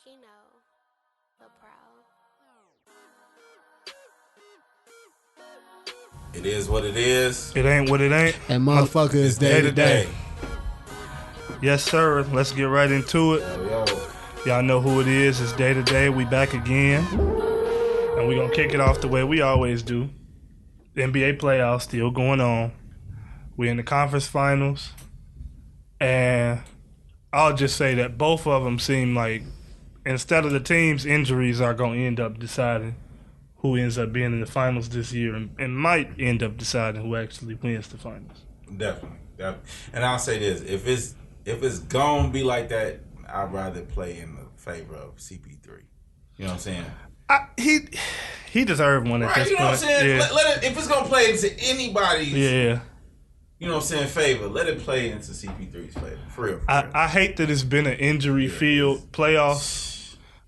Kino, the proud. It is what it is. It ain't what it ain't. And motherfucker is day to day. Yes, sir. Let's get right into it. Yo. Y'all know who it is. It's day to day. We back again. And we going to kick it off the way we always do. The NBA playoffs still going on. We in the conference finals. And I'll just say that both of them seem like, instead of the teams, injuries are going to end up deciding who ends up being in the finals this year and might end up deciding who actually wins the finals. Definitely. And I'll say this. If it's going to be like that, I'd rather play in the favor of CP3. You know what I'm saying? He deserved one at this point. You know what I'm saying? Yeah. Let it, if it's going to play into anybody's, Yeah. you know what I'm saying, favor, let it play into CP3's favor. For real. I hate that it's been an injury-filled playoffs.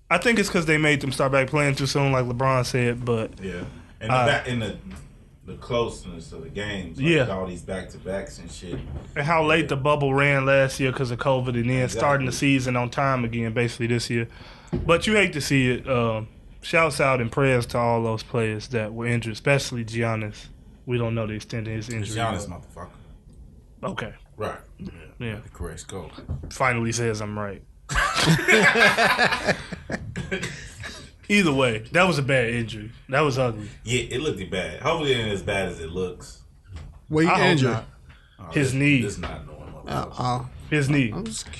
I think it's because they made them start back playing too soon, like LeBron said. But yeah, and the closeness of the games, like yeah, all these back-to-backs and shit, and how late the bubble ran last year because of COVID, and then starting the season on time again, basically this year. But you hate to see it. Shouts out and prayers to all those players that were injured, especially Giannis. We don't know the extent of his injury. Giannis, motherfucker. Okay. Right. Yeah. The correct scope. Finally says I'm right. Either way, that was a bad injury. That was ugly. Yeah, it looked bad. Hopefully it ain't as bad as it looks. What he injured? His knee. This not normal. His knee.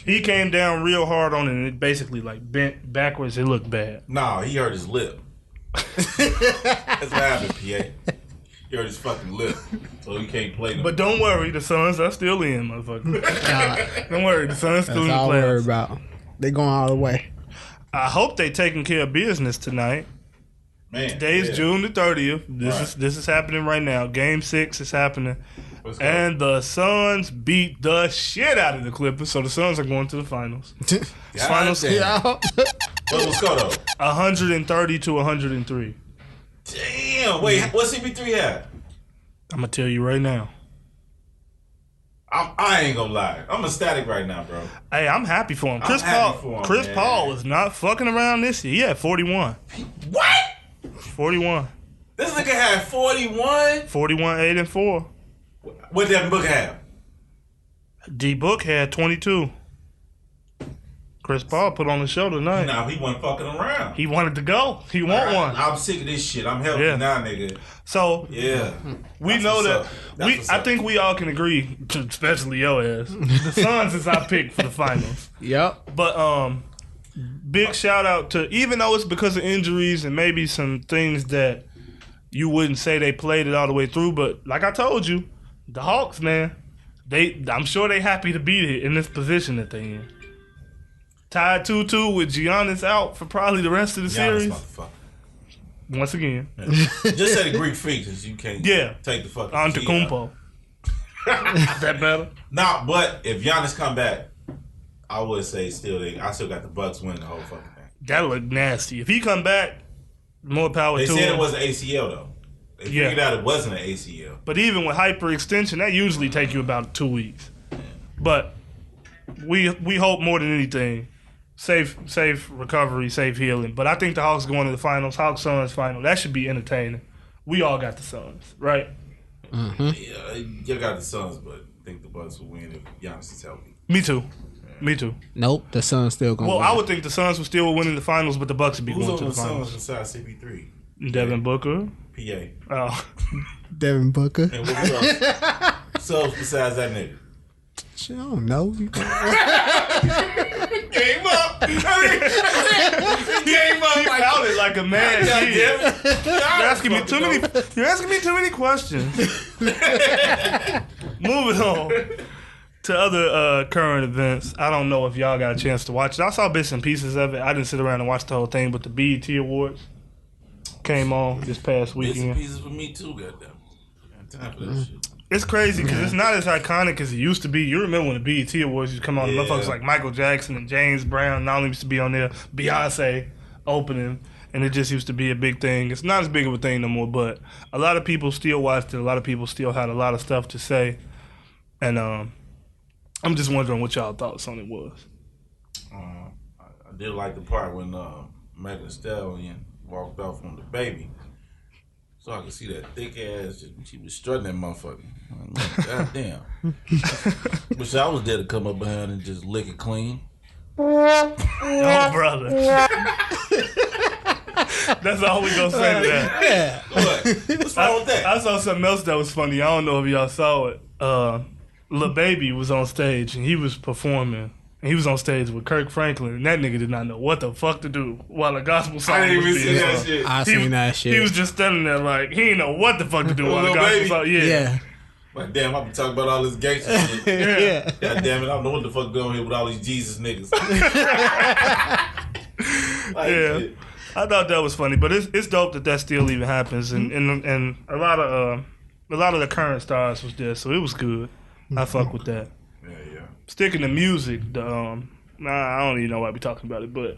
He came down real hard on it and it basically like bent backwards. It looked bad. No, he hurt his lip. That's what happened, PA. He hurt his fucking lip. So he can't play no. But don't worry, the Suns are still in, motherfucker. Don't worry, the Suns still in the playoffs. That's all playoffs. worried about. They going all the way. I hope they taking care of business tonight. Man, today's June the 30th. This is happening right now. Game 6 is happening. And the Suns beat the shit out of the Clippers, so the Suns are going to the finals. Finals. What was score though? 130 to 103. Damn. Wait, what CP3 had? I'm gonna tell you right now. I ain't gonna lie. I'm ecstatic right now, bro. Hey, I'm happy for him. Chris Paul was not fucking around this year. He had 41. What? 41. This nigga had 41? 41, 8, and 4. What did Devin Booker have? D Book had 22. Chris Paul put on the show tonight. No, he wasn't fucking around. He wanted to go. He want one. I'm sick of this shit. I'm healthy now, nigga. So yeah, we know that. I think we all can agree, especially your ass. The Suns is our pick for the finals. Yep. But big shout out to, even though it's because of injuries and maybe some things that you wouldn't say they played it all the way through, but like I told you, the Hawks, man, I'm sure they happy to be in this position that they in. Tied 2-2 with Giannis out for probably the rest of the series. Once again. Yeah. Just say the Greek freak because you can't take the fucking Antetokounmpo. Is that better? Nah, but if Giannis come back, I would say I still got the Bucks winning the whole fucking thing. That look nasty. If he come back, more power to him. They said it was an ACL though. They figured out it wasn't an ACL. But even with hyperextension, that usually take you about 2 weeks. But we hope more than anything. Safe recovery, safe healing. But I think the Hawks going to the finals. Hawks-Suns final. That should be entertaining. We all got the Suns, right? Mm-hmm. Yeah, you got the Suns, but I think the Bucks will win if Giannis is healthy. Me too. Me too. Nope, the Suns still going to win. Well, I would think the Suns would still win in the finals, but the Bucks would be going to the finals. Who's on the Suns besides CP3? Devin Booker. PA. Oh. Devin Booker. And what else? So besides that nigga? I don't know. Game up. Game up. He pouted like a man. You're asking me too many questions. Moving on to other current events. I don't know if y'all got a chance to watch it. I saw bits and pieces of it. I didn't sit around and watch the whole thing, but the BET Awards came on this past weekend. Bits and pieces for me too, goddamn. Time for that shit. It's crazy because it's not as iconic as it used to be. You remember when the BET Awards used to come on, motherfuckers like Michael Jackson and James Brown and all them used to be on there, Beyonce opening, and it just used to be a big thing. It's not as big of a thing no more, but a lot of people still watched it. A lot of people still had a lot of stuff to say, and I'm just wondering what y'all thoughts on it was. I did like the part when Megan Thee Stallion walked off on the baby. So I could see that thick ass. She was strutting that motherfucker. Like, God damn. Wish I was there to come up behind and just lick it clean. Oh, brother. That's all we gonna say to that. Yeah. What? What's wrong with that? I saw something else that was funny. I don't know if y'all saw it. Lil Baby was on stage and he was performing. And he was on stage with Kirk Franklin, and that nigga did not know what the fuck to do while a gospel song I didn't was even being see that sung. shit. I seen that shit. He was just standing there like he didn't know what the fuck to do while the Lil gospel Baby? song. Yeah. Like, damn, I be talking about all this gangster shit. Yeah. God damn it, I don't know what the fuck going here with all these Jesus niggas. Like, Yeah. shit. I thought that was funny, but it's dope that still even happens, and a lot of the current stars was there, so it was good. I fuck with that. Yeah. Sticking to music, I don't even know why we talking about it, but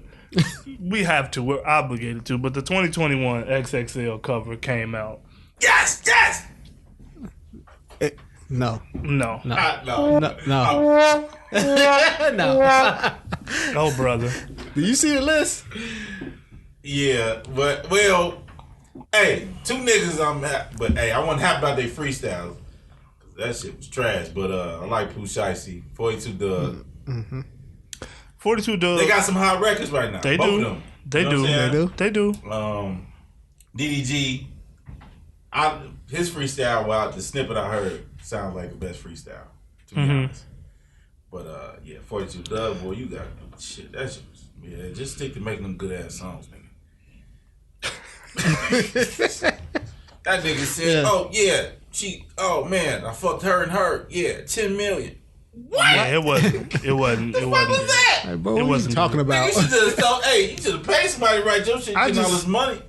we have to. We're obligated to. But the 2021 XXL cover came out. Yes! No. No. No. No. No. No. Oh, brother. Do you see the list? Yeah, but, well, hey, two niggas but hey, I wasn't happy about their freestyles. That shit was trash, but I like Pooh Shiesty, 42 Doug. 42 Doug. They got some hot records right now. They Both do. of them. They You know do. what I'm saying? They do. DDG, his freestyle, the snippet I heard, sounds like the best freestyle, to be honest. But yeah, 42 Doug, boy, you got shit. That shit was, yeah, just stick to making them good ass songs, nigga. That nigga said, oh man, I fucked her and her. Yeah, 10 million. What? Yeah, it wasn't. It wasn't. What was that? Hey, bro, It what wasn't you talking good. about? You should have told, you should have paid somebody to write your shit, getting all this money.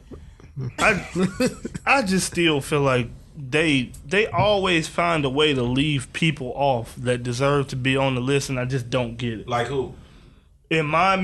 I just still feel like they always find a way to leave people off that deserve to be on the list, and I just don't get it. Like who? In my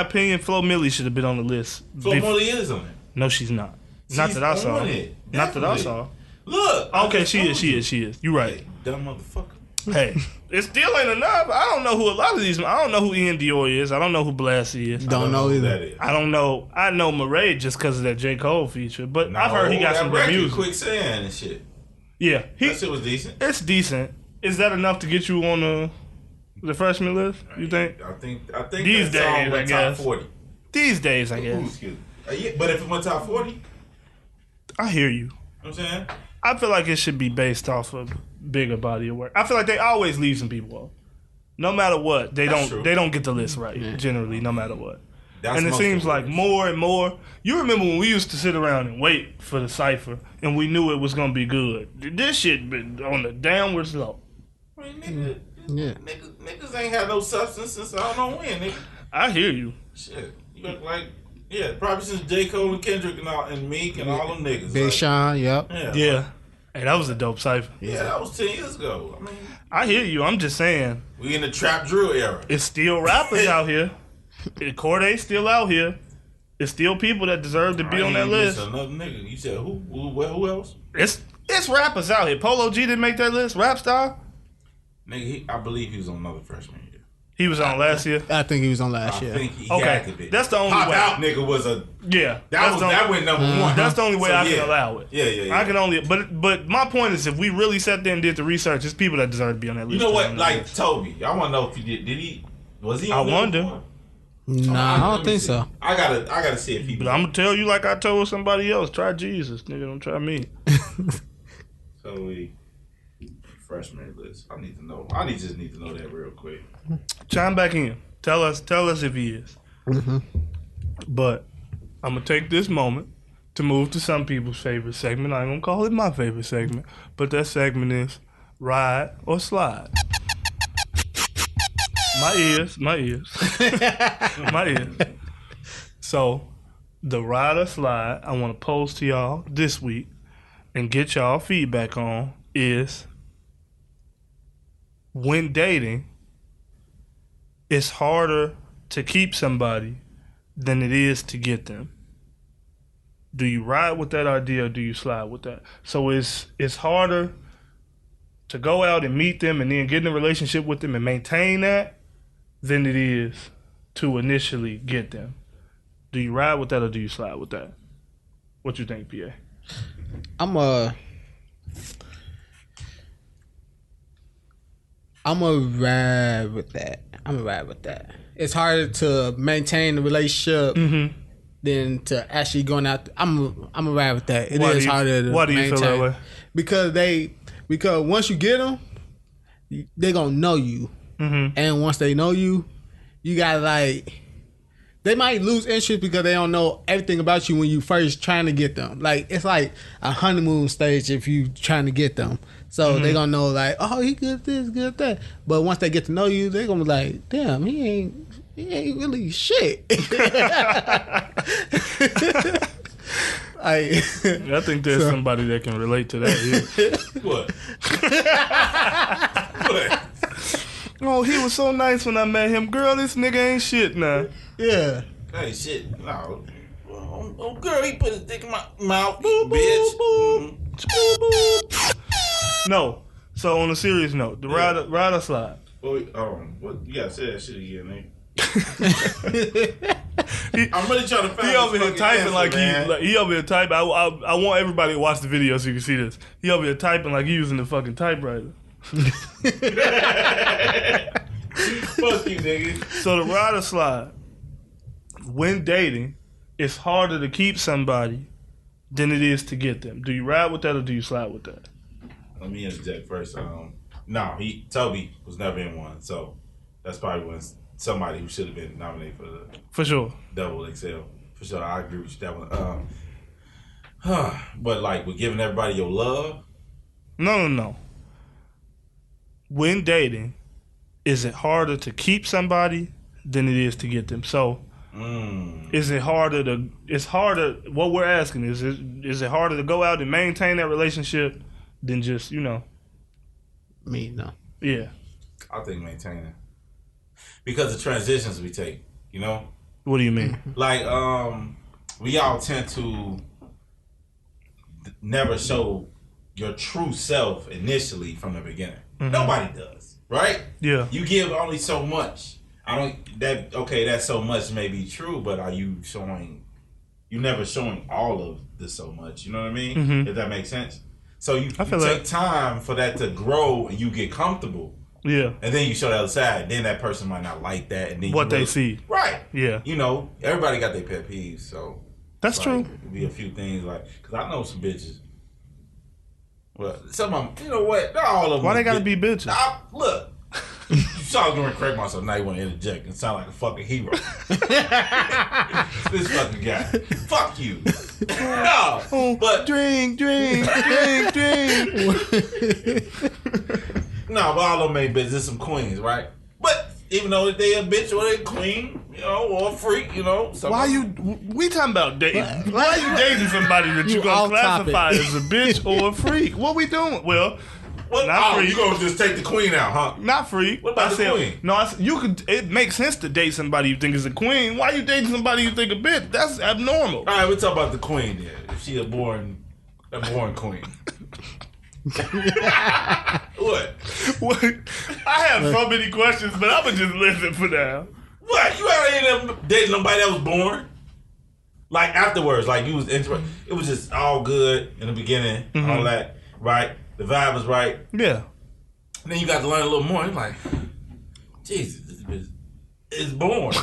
opinion, Flo Milli should have been on the list. Flo Milli is on it. No, she's not. Not She's that I saw. on it. Not that I Definitely. saw. Look. Okay, she is. You right. Dumb motherfucker. Hey, it still ain't enough. I don't know who a lot of these. I don't know who Ian Dior is. I don't know who Blassie is. Don't know who either. that is. I don't know. I know Murray just because of that J. Cole feature, but No, I've heard he got that some good record, music. Quicksand and shit. Yeah, That shit was decent. it's decent. Is that enough to get you on the freshman list? You think? I think These that song days, went I top guess. 40. These days, I Ooh, guess. excuse me. Yeah, but if it went top 40, you know I hear you. what I'm saying? I feel like it should be based off of bigger body of work. I feel like they always leave some people off. No matter what, they That's don't true. they don't get the list right, generally, no matter what. That's And it most seems of like more and more. You remember when we used to sit around and wait for the cipher, and we knew it was gonna be good. This shit been on the downward slope. I mean, Yeah. niggas ain't had no substance since I don't know when, nigga. I hear you. Shit. You look like, yeah, probably since J. Cole and Kendrick and Meek and all them niggas. Big like, Sean, yep. Yeah. Yeah. Hey, that was a dope cipher. Yeah, that was 10 years ago. I mean, I hear you. I'm just saying, we in the trap drill era. it's still rappers out here. Corday's still out here. It's still people that deserve to be I on ain't that even list. missing another nigga. You said who else? It's rappers out here. Polo G didn't make that list. Rap star. Nigga, I believe he was on another freshman year. He was on last year. I think he was on last I year. think he Okay, had to be. that's the only Pop way. Out nigga was a Yeah, that went number one. That's the only way So, I yeah. can allow it. Yeah. I can only, but my point is, if we really sat there and did the research, it's people that deserve to be on that list. You know that are what? on that Like list. Toby, I want to know if he did. Did he? Was he? I On there wonder. before? Nah, I Let don't me think see. so. I gotta see if he. But I'm gonna tell you like I told somebody else: try Jesus, nigga. Don't try me. So we freshman list. I need to know. I just need to know that real quick. Chime back in. Tell us if he is. But I'm gonna take this moment to move to some people's favorite segment. I ain't gonna call it my favorite segment, but that segment is ride or slide. My ears. My ears. So, the ride or slide I want to pose to y'all this week and get y'all feedback on is when dating, it's harder to keep somebody than it is to get them. Do you ride with that idea or do you slide with that? So it's harder to go out and meet them and then get in a relationship with them and maintain that than it is to initially get them. Do you ride with that or do you slide with that? What you think, PA? I'm a ride with that. It's harder to maintain the relationship than to actually going out. I'm a ride with that. It is harder to maintain. Why do you feel that way? Because once you get them, they gonna know you, and once they know you, you gotta like. They might lose interest because they don't know everything about you when you first trying to get them. Like it's like a honeymoon stage if you trying to get them. So they gonna know like, oh, he good at this, good at that. But once they get to know you, they gonna be like, damn, he ain't really shit. I think there's somebody that can relate to that. Yeah. What? What? Oh, he was so nice when I met him. Girl, this nigga ain't shit now. Yeah. Hey, shit. No. Oh, girl, he put his dick in my mouth, Boop, bitch. boop, boop. No. So on a serious note, the ride or slide. What? You gotta say that shit again, nigga. I'm really trying to find. He over here fucking typing answer, like man. he over here typing. I want everybody to watch the video so you can see this. He over here typing like he using the fucking typewriter. Fuck you, nigga. So the ride or slide. When dating, it's harder to keep somebody than it is to get them. Do you ride with that or do you slide with that? Let me interject first. No, Toby was never in one, so that's probably when somebody who should have been nominated For sure. Double XL. For sure, I agree with you that one. But like with giving everybody your love. No. When dating, is it harder to keep somebody than it is to get them? So, is it harder to? It's harder. What we're asking is it harder to go out and maintain that relationship than just me? No. Yeah. I think maintaining because the transitions we take. You know. What do you mean? Like we all tend to never show your true self initially from the beginning. Nobody does, right? Yeah. You give only so much. That so much may be true, but are you showing? You never showing all of the so much. You know what I mean? If that makes sense. So you take time for that to grow and you get comfortable. Yeah. And then you show the other side. Then that person might not like that. And then what they see. Right. Yeah. You know, everybody got their pet peeves, so that's true. It could be a few things like because I know some bitches. Well, some of them, you know what? Not all of them. Why they gotta be bitches? Look, you saw I was going to correct myself. Now you want to interject and sound like a fucking hero. This fucking guy. Fuck you. No, but drink. No, but all of them ain't bitches. There's some queens, right? But even though they a bitch or they a queen, you know, or a freak, you know. We talking about dating. Why are you dating somebody that you gonna classify as a bitch or a freak? What we doing? Well, not freak. You gonna just take the queen out, huh? Not freak. What about the queen? No, you could. It makes sense to date somebody you think is a queen. Why you dating somebody you think a bitch? That's abnormal. All right, we'll talk about the queen then. If she a born queen. What? I have so many questions, but I'ma just listen for now. What? You ever ended up dating nobody that was born? Like afterwards, like you was interested. It was just all good in the beginning, all that, right? The vibe was right. Yeah. And then you got to learn a little more. You're like, Jesus, this bitch is born.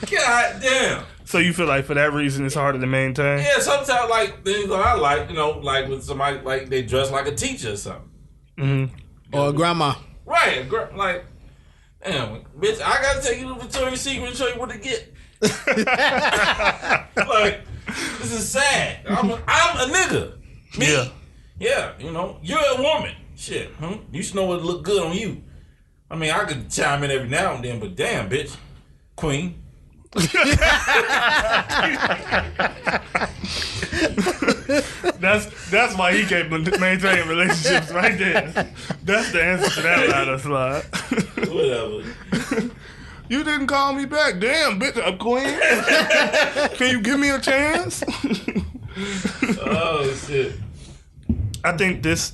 God damn. So you feel like for that reason it's harder to maintain? Yeah, sometimes like things that I like, you know, like with somebody like they dress like a teacher or something. Or a grandma. Right, like, damn, bitch, I gotta take you to Victoria's Secret and show you what to get. Like, this is sad. I'm a nigga. Me. Yeah, you know, you're a woman. Shit, you should know what look good on you. I mean, I could chime in every now and then, but damn, bitch, queen. That's why he can't maintain relationships right there. That's the answer to that line of slide. Whatever. You didn't call me back. Damn, bitch, a queen. Can you give me a chance? Oh shit. I think this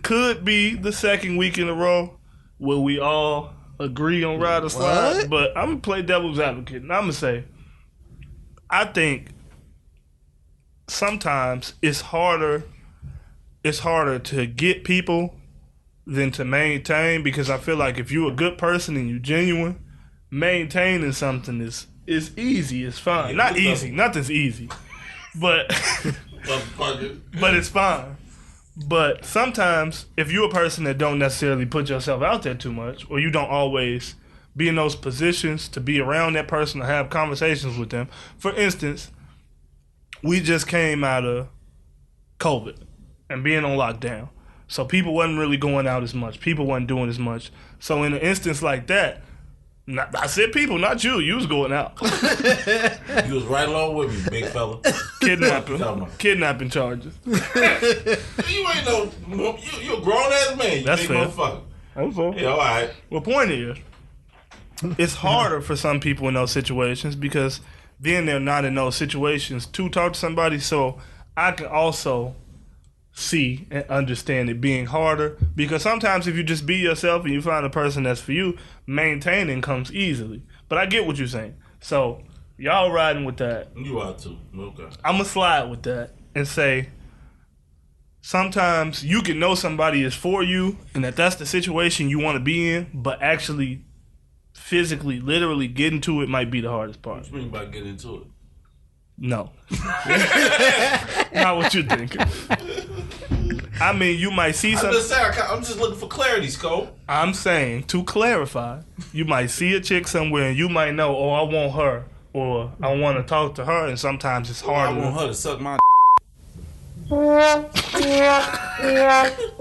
could be the second week in a row where we all agree on ride or slide, but I'm gonna play devil's advocate, and I'm gonna say, I think sometimes it's harder to get people than to maintain, because I feel like if you're a good person and you genuine, maintaining something is easy. It's fine. Yeah, Not easy. Nothing's easy, but but it's fine. But sometimes if you're a person that don't necessarily put yourself out there too much, or you don't always be in those positions to be around that person or have conversations with them. For instance, we just came out of COVID and being on lockdown. So people wasn't really going out as much. People wasn't doing as much. So in an instance like that, I said people, not you. You was going out. You was right along with me, big fella. Kidnapping charges. You ain't no, you a grown ass man. You That's big fair. motherfucker. That's fair. Yeah, all right. Well, point is, it's harder for some people in those situations because then they're not in those situations to talk to somebody. So I can also see and understand it being harder, because sometimes if you just be yourself and you find a person that's for you, maintaining comes easily. But I get what you're saying. So y'all riding with that. You are too. Okay. I'm going to slide with that and say sometimes you can know somebody is for you and that's the situation you want to be in, but actually physically, literally getting to it might be the hardest part. What you mean by getting into it? No. Not what you're thinking. I mean, you might see something. I'm just looking for clarity, Scope. I'm saying, to clarify, you might see a chick somewhere and you might know, oh, I want her, or I want to talk to her, and sometimes it's harder. I want her to suck my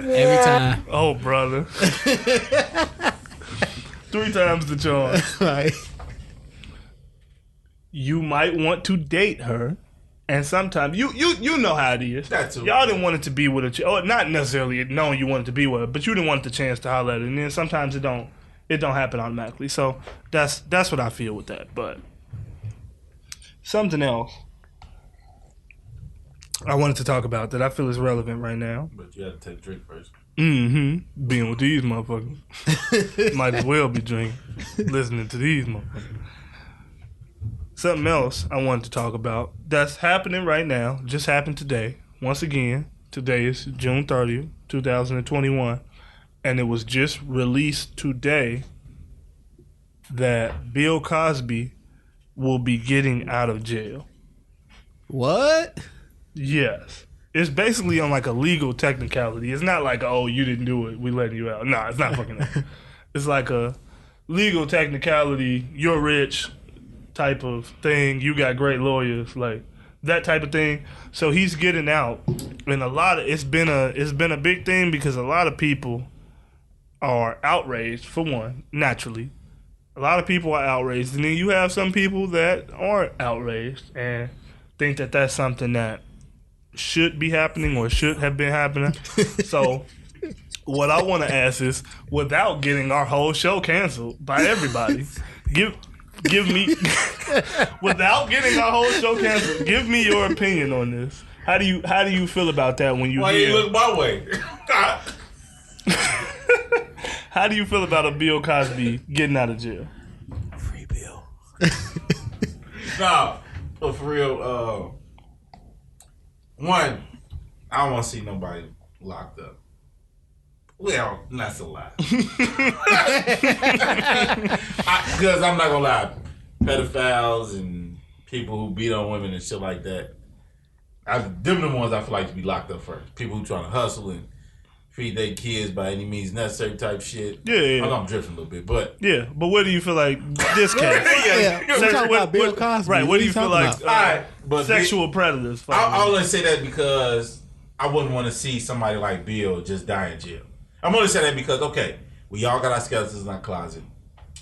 Every time. Oh, brother. 3 times the charm. Right. You might want to date her, and sometimes you know how it is. That too. Y'all didn't want it to be with a chick, or not necessarily knowing you wanted to be with her, but you didn't want the chance to holler at her, and then sometimes it don't happen automatically. So that's what I feel with that. But something else I wanted to talk about that I feel is relevant right now. But you had to take a drink first. Mm-hmm. Being with these motherfuckers. Might as well be drinking, listening to these motherfuckers. Something else I wanted to talk about that's happening right now, just happened today. Once again, today is June 30th, 2021, and it was just released today that Bill Cosby will be getting out of jail. What? Yes. It's basically on like a legal technicality. It's not like, oh, you didn't do it, we letting you out. Nah, it's not fucking that. It's like a legal technicality, you're rich type of thing. You got great lawyers, like that type of thing. So he's getting out, and it's been a big thing because a lot of people are outraged. For one, naturally, a lot of people are outraged, and then you have some people that aren't outraged and think that that's something that should be happening or should have been happening. So what I want to ask is, without getting our whole show canceled by everybody, give me without getting our whole show canceled, give me your opinion on this. How do you feel about that when you Why hear? you look my way? How do you feel about a Bill Cosby getting out of jail? Free Bill. Nah, but for real, one, I don't want to see nobody locked up. Well, that's a lie. Because I'm not gonna lie, pedophiles and people who beat on women and shit like that, them the ones I feel like to be locked up first. People who trying to hustle and feed their kids by any means necessary type shit. Yeah. I know I'm drifting a little bit, but yeah. But what do you feel like this case? We're talking about Bill Cosby. Right. What do you feel like? Alright, but Sexual predators. I only say that because I wouldn't want to see somebody like Bill just die in jail. I'm only saying that because, okay, we all got our skeletons in our closet.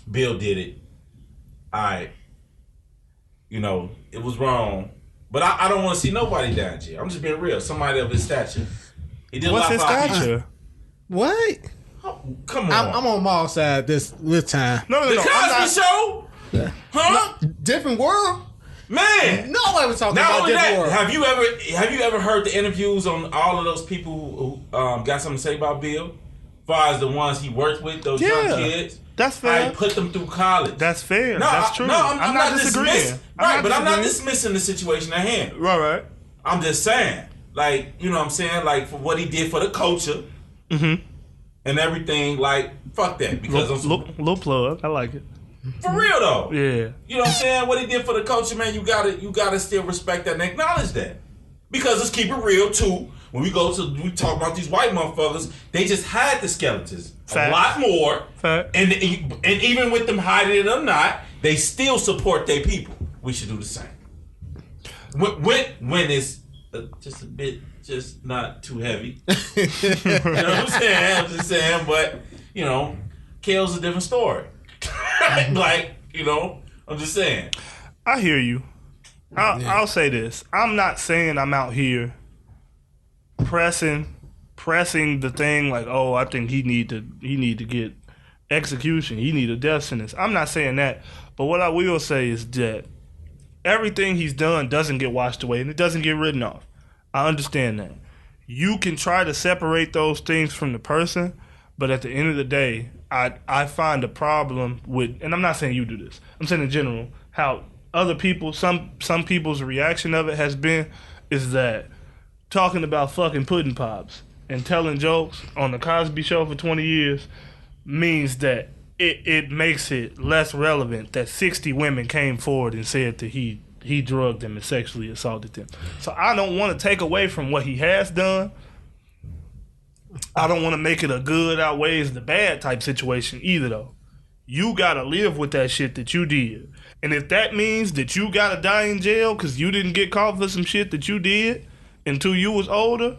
Bill did it. Alright. You know, it was wrong. But I don't want to see nobody die in jail. I'm just being real. Somebody of his stature. He did What's a his lot for stature? What? Oh, come on. I'm on Maul's side this time. No. The I'm Cosby not- Show? Huh? Different world? Man. Nobody was talking Not about only different that, world. have you ever heard the interviews on all of those people who got something to say about Bill? far as the ones he worked with, those young kids. That's fair. I put them through college. That's fair. No, that's true. I'm not disagreeing. I'm not dismissing the situation at hand. Right. I'm just saying, like, you know what I'm saying? Like, for what he did for the culture and everything, like, fuck that. Because little plug. I like it. For real, though. Yeah. You know what I'm saying? What he did for the culture, man, you gotta still respect that and acknowledge that. Because let's keep it real, too. When we talk about these white motherfuckers, they just hide the skeletons a lot more. And even with them hiding it or not, they still support their people. We should do the same. When it's just a bit, just not too heavy. You know what I'm saying? I'm just saying, but, you know, Kale's a different story. Like, you know, I'm just saying. I hear you. I'll say this. I'm not saying I'm out here pressing the thing like, oh, I think he need to get execution. He need a death sentence. I'm not saying that. But what I will say is that everything he's done doesn't get washed away and it doesn't get written off. I understand that. You can try to separate those things from the person, but at the end of the day, I find a problem with, and I'm not saying you do this, I'm saying in general, how other people, some people's reaction of it has been, is that talking about fucking pudding pops and telling jokes on the Cosby Show for 20 years means that it makes it less relevant that 60 women came forward and said that he drugged them and sexually assaulted them. So I don't want to take away from what he has done. I don't want to make it a good outweighs the bad type situation either, though. You got to live with that shit that you did. And if that means that you got to die in jail because you didn't get caught for some shit that you did until you was older,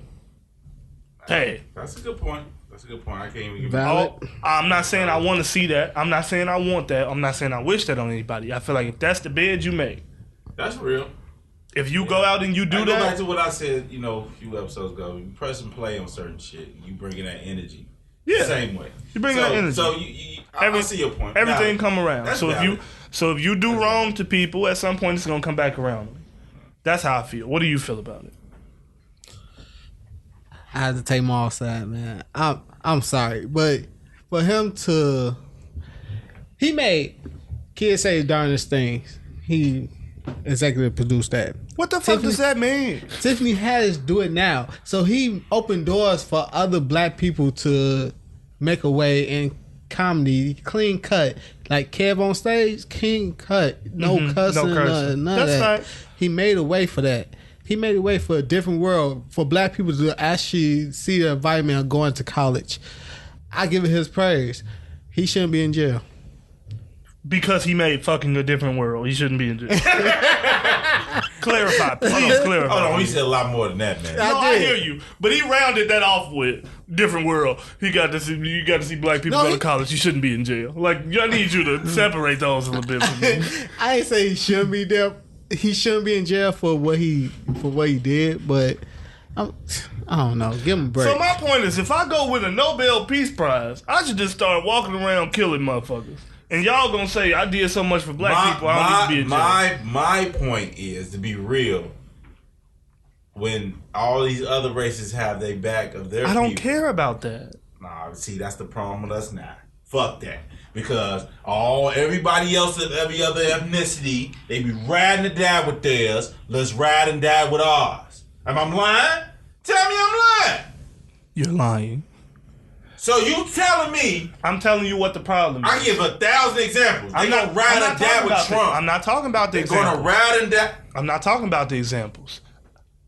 hey. That's a good point. I can't even give I'm not saying I want to see that. I'm not saying I want that. I'm not saying I wish that on anybody. I feel like if that's the bed you make. That's real. If you go out and you do that. Go back to what I said, you know, a few episodes ago. You press and play on certain shit. You bring in that energy. Yeah. Same way. You bring in that energy. So I see your point. Everything come around. That's so valid. if you do wrong to people, at some point it's gonna come back around. That's how I feel. What do you feel about it? I had to take my off side, man. I'm sorry, but for him to, he made Kids Say Darndest Things. He executive produced that. What the fuck does that mean? Tiffany Haddish do it now. So he opened doors for other black people to make a way in comedy, clean cut. Like Kev on stage, clean cut. No cussing, none of that. Right. He made a way for that. He made a way for a different world, for black people to actually see the environment of going to college. I give it his praise. He shouldn't be in jail. Because he made fucking a different world. He shouldn't be in jail. Clarify. Please clarify. Hold on, he said a lot more than that, man. I hear you. But he rounded that off with different world. You got to see black people go to college. You shouldn't be in jail. Like, I need you to separate those a little bit from me. I ain't say he shouldn't be there. He shouldn't be in jail for what he did, but I don't know. Give him a break. So my point is, if I go with a Nobel Peace Prize, I should just start walking around killing motherfuckers. And y'all gonna say I did so much for black people, I don't need to be in jail. My point is, to be real, when all these other races have their back of their I don't people, care about that. Nah, see, that's the problem with us now. Fuck that. Because everybody else of every other ethnicity, they be riding to die with theirs. Let's ride and die with ours. Am I lying? Tell me I'm lying. You're lying. So you telling me? I'm telling you what the problem is. I give 1,000 examples. They're going to ride and die with Trump. I'm not talking about the examples. They're going to ride and die. I'm not talking about the examples.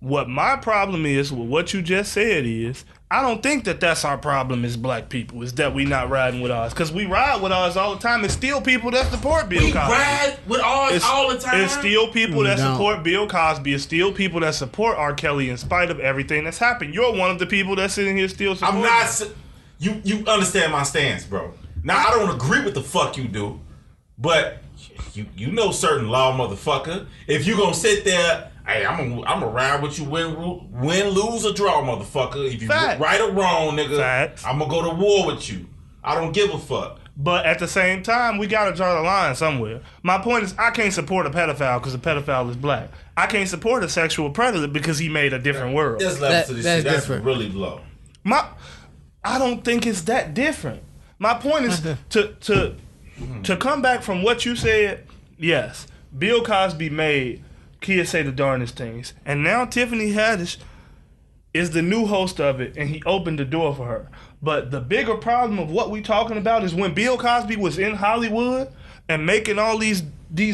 What my problem is with what you just said is, I don't think that that's our problem as black people, is that we not riding with ours. Because we ride with ours all the time. It's still people that support Bill Cosby. We ride with ours all the time. It's still people that support Bill Cosby. It's still people that support R. Kelly in spite of everything that's happened. You're one of the people that's sitting here still supporting. I'm not... You understand my stance, bro. Now, I don't agree with the fuck you do, but you know certain law, motherfucker. If you gonna sit there, hey, I'm gonna ride with you win, lose, or draw, motherfucker. If you right or wrong, nigga, I'm gonna go to war with you. I don't give a fuck. But at the same time, we gotta draw the line somewhere. My point is, I can't support a pedophile because a pedophile is black. I can't support a sexual predator because he made a different world. There's levels to this shit. That's really low. I don't think it's that different. My point is to come back from what you said. Yes, Bill Cosby made kids say the darndest things, and now Tiffany Haddish is the new host of it, and he opened the door for her. But the bigger problem of what we talking about is when Bill Cosby was in Hollywood and making all these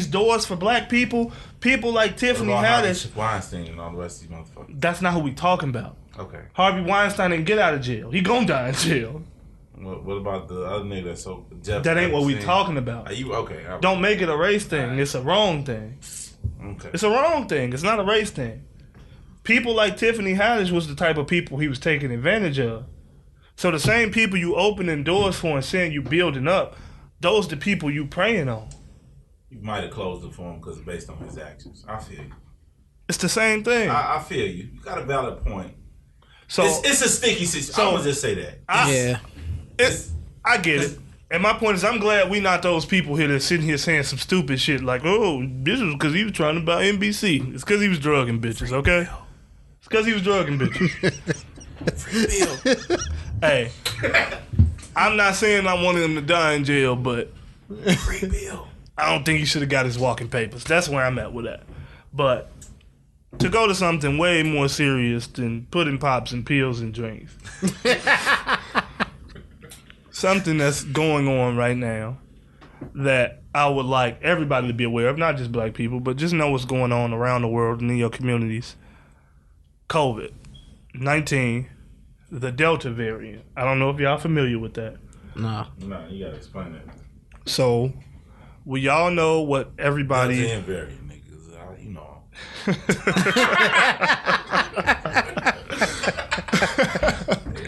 doors for black people like Tiffany Haddish. Weinstein and all the rest of these motherfuckers. That's not who we talking about. Okay. Harvey Weinstein didn't get out of jail. He gonna die in jail. What about the other nigga that's so Jeff? That ain't what we talking about. Are you okay? Don't make it a race thing. It's a wrong thing. Okay. It's a wrong thing. It's not a race thing. People like Tiffany Haddish was the type of people he was taking advantage of. So the same people you opening doors for and saying you building up, those the people you preying on. You might have closed it for him because based on his actions. I feel you. It's the same thing. I feel you. You got a valid point. So it's a sticky situation. So I'm gonna just say that. I get it. And my point is, I'm glad we not those people here that's sitting here saying some stupid shit like, oh, this was because he was trying to buy NBC. It's because he was drugging bitches, okay? It's because he was drugging bitches. Free Bill. Hey, I'm not saying I wanted him to die in jail, but Free Bill. I don't think he should have got his walking papers. That's where I'm at with that. But to go to something way more serious than putting pops and pills and drinks. Something that's going on right now that I would like everybody to be aware of, not just black people, but just know what's going on around the world and in your communities. COVID-19, the Delta variant. I don't know if y'all familiar with that. Nah, you gotta explain that. So, we all know what everybody... Delta variant, niggas. You know. I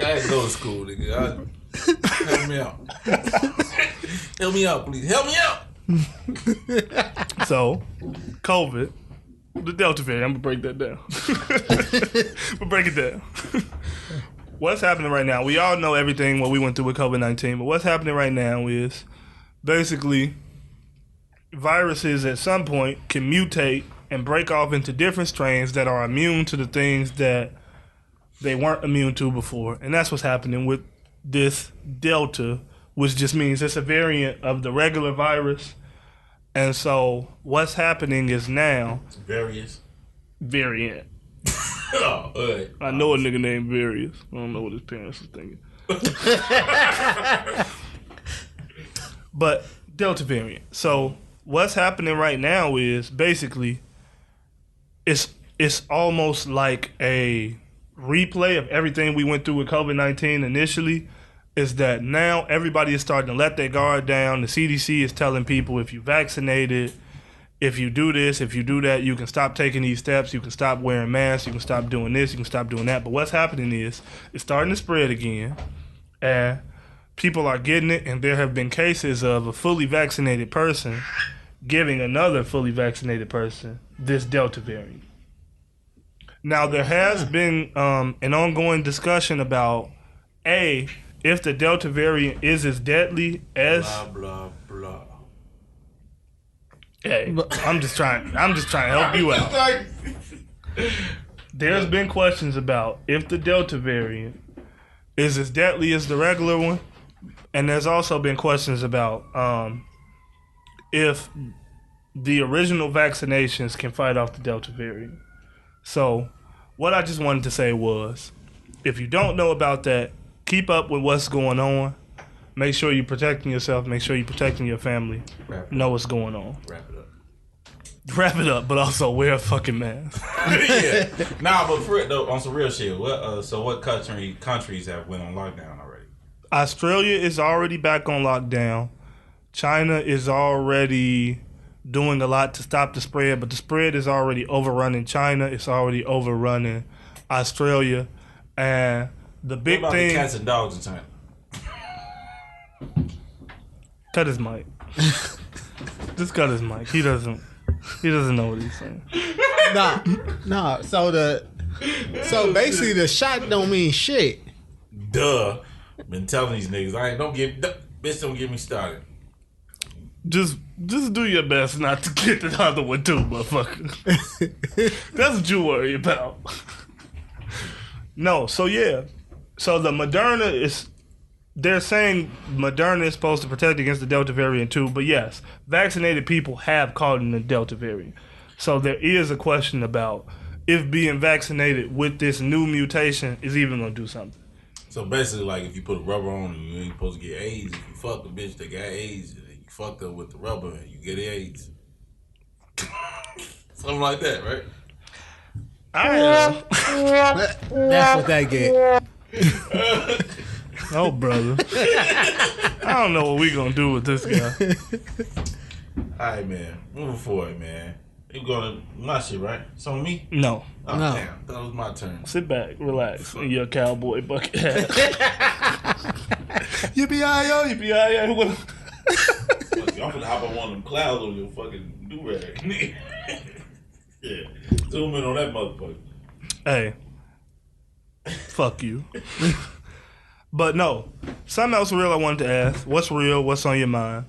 had to go to school, nigga. Help me out. Help me out, please. Help me out. So, COVID, the Delta variant. I'm gonna break that down. We'll break it down. What's happening right now? We all know everything what we went through with COVID-19, but what's happening right now is basically viruses at some point can mutate and break off into different strains that are immune to the things that they weren't immune to before, and that's what's happening with this Delta, which just means it's a variant of the regular virus. And so what's happening is now variant. Oh, I know a nigga named Various. I don't know what his parents was thinking. But Delta variant. So what's happening right now is basically it's almost like a replay of everything we went through with COVID-19 initially. Is that now everybody is starting to let their guard down. The CDC is telling people if you vaccinated, if you do this, if you do that, you can stop taking these steps, you can stop wearing masks, you can stop doing this, you can stop doing that. But what's happening is it's starting to spread again, and people are getting it, and there have been cases of a fully vaccinated person giving another fully vaccinated person this Delta variant. Now, there has been an ongoing discussion about, if the Delta variant is as deadly as... Blah, blah, blah. Hey, I'm just trying to help you out. There's been questions about if the Delta variant is as deadly as the regular one, and there's also been questions about if the original vaccinations can fight off the Delta variant. So, what I just wanted to say was, if you don't know about that, keep up with what's going on. Make sure you're protecting yourself. Make sure you're protecting your family. Know what's going on. Wrap it up, but also wear a fucking mask. Yeah. Nah, but though, on some real shit, what countries have went on lockdown already? Australia is already back on lockdown. China is already doing a lot to stop the spread, but the spread is already overrunning China. It's already overrunning Australia. And the big what about thing... the cats and dogs in China? Cut his mic. Just cut his mic. He doesn't know what he's saying. Nah. So basically, the shot don't mean shit. Duh. Been telling these niggas, bitch, don't get me started. Just do your best not to get the other one too, motherfucker. That's what you worry about. No, so yeah. So the Moderna they're saying Moderna is supposed to protect against the Delta variant too, but yes, vaccinated people have caught in the Delta variant. So there is a question about if being vaccinated with this new mutation is even going to do something. So basically, like if you put a rubber on and you ain't supposed to get AIDS, if you fuck a bitch that got AIDS and you fucked up with the rubber and you get AIDS. Something like that, right? That's what that get. Oh, brother. I don't know what we going to do with this guy. All right, man. Moving forward, man. You going to my shit, right? It's on me? No. Oh, No. damn. That was my turn. Sit back, relax, in your cowboy bucket hat. Yippee-yi-yo, yippee-yi-yo. I'm gonna hop on one of them clouds on your fucking do-rag. Yeah. Zoom in on that motherfucker. Hey. Fuck you. But no, something else real I wanted to ask. What's real? What's on your mind?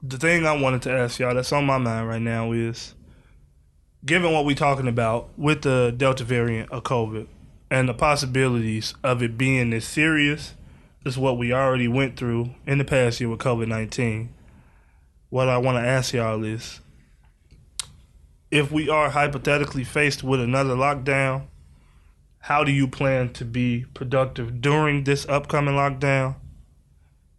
The thing I wanted to ask y'all that's on my mind right now is, given what we're talking about with the Delta variant of COVID and the possibilities of it being as serious as what we already went through in the past year with COVID-19, what I want to ask y'all is, if we are hypothetically faced with another lockdown, how do you plan to be productive during this upcoming lockdown?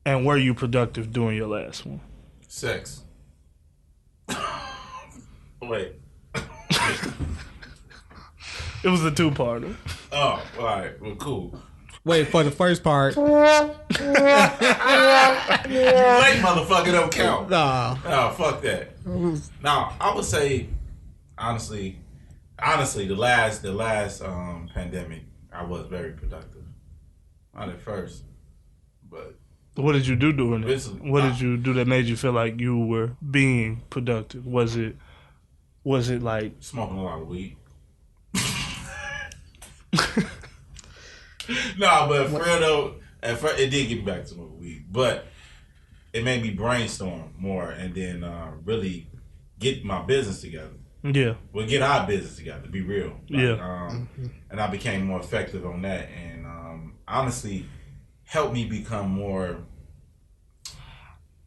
And were you productive during your last one? Sex. Wait. It was a two-parter. Oh, all right. Well, cool. Wait for the first part. You late motherfucker don't count. Nah. No, fuck that. Now, I would say, honestly, the last pandemic, I was very productive. Not at first, but What did you do during it? Basically, What did you do that made you feel like you were being productive? Was it like smoking a lot of weed. No, but for real though, at first it did get me back to smoking weed, but it made me brainstorm more and then really get my business together. yeah, Well, get our business together, to be real. Like, Yeah. And I became more effective on that, and honestly, helped me become more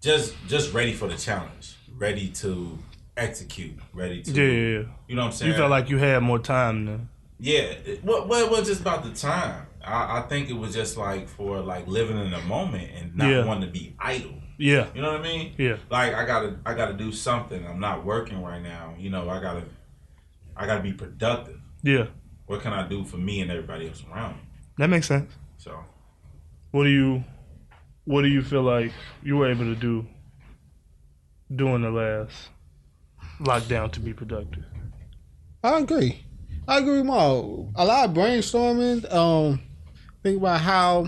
just ready for the challenge, ready to execute, ready to yeah. You know what I'm saying? You felt like you had more time then. Yeah, well, it wasn't just about the time. I think it was just like for like living in the moment and not Yeah. wanting to be idle. Yeah, You know what I mean? yeah, Like I gotta do something. I'm not working right now. You know, I gotta be productive. yeah. What can I do for me and everybody else around me? That makes sense. So What do you feel like you were able to do during the last lockdown to be productive? I agree with Maul. A lot of brainstorming. Think about how,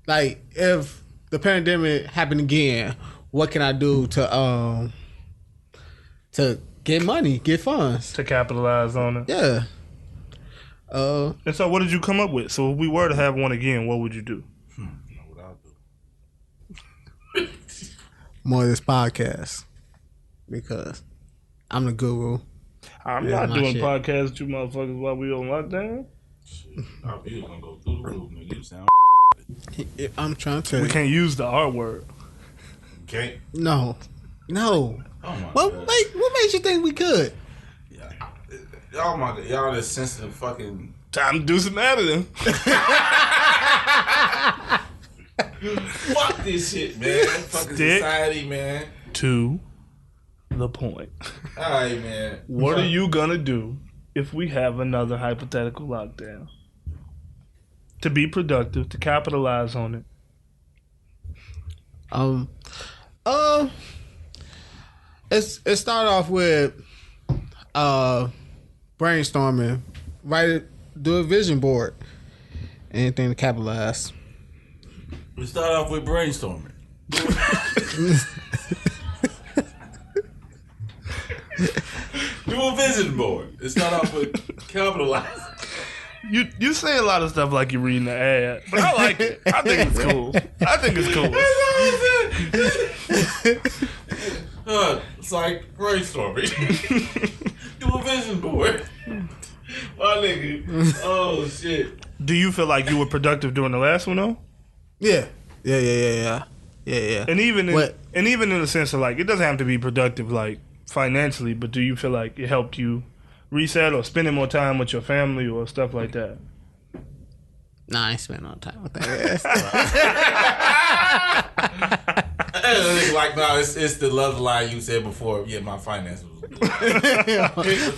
like, if the pandemic happened again, what can I do to get money, get funds? To capitalize on it. Yeah. And so what did you come up with? So if we were to have one again, what would you do? you know what I'll do. More of this podcast because I'm the guru. I'm Yeah, not my doing shit. podcasts with you motherfuckers while we on lockdown. Shit, our views gonna go through the roof, nigga. You sound I'm trying to tell We you. can't use the R word. okay. No. Oh my What god. what makes you think we could? Oh my god. Y'all this sensitive fucking. Time to do some editing. Fuck this shit, man. Fucking Stick. society, man. To the point. All right, man. What are you gonna do if we have another hypothetical lockdown? To be productive, to capitalize on it. It started off with brainstorming, do a vision board, anything to capitalize. We start off with brainstorming. Do a vision board. It start off with capitalize. You say a lot of stuff like you're reading the ad, but I like it. I think it's cool. It's like brainstorming. Do a vision board. My nigga. Oh shit. Do you feel like you were productive during the last one though? Yeah. Yeah. And even in the sense of like, it doesn't have to be productive like financially, but do you feel like it helped you reset or spending more time with your family or stuff like that? Nah, I ain't spending no time with that. Like, no, it's the love line you said before. Yeah, my finances was good.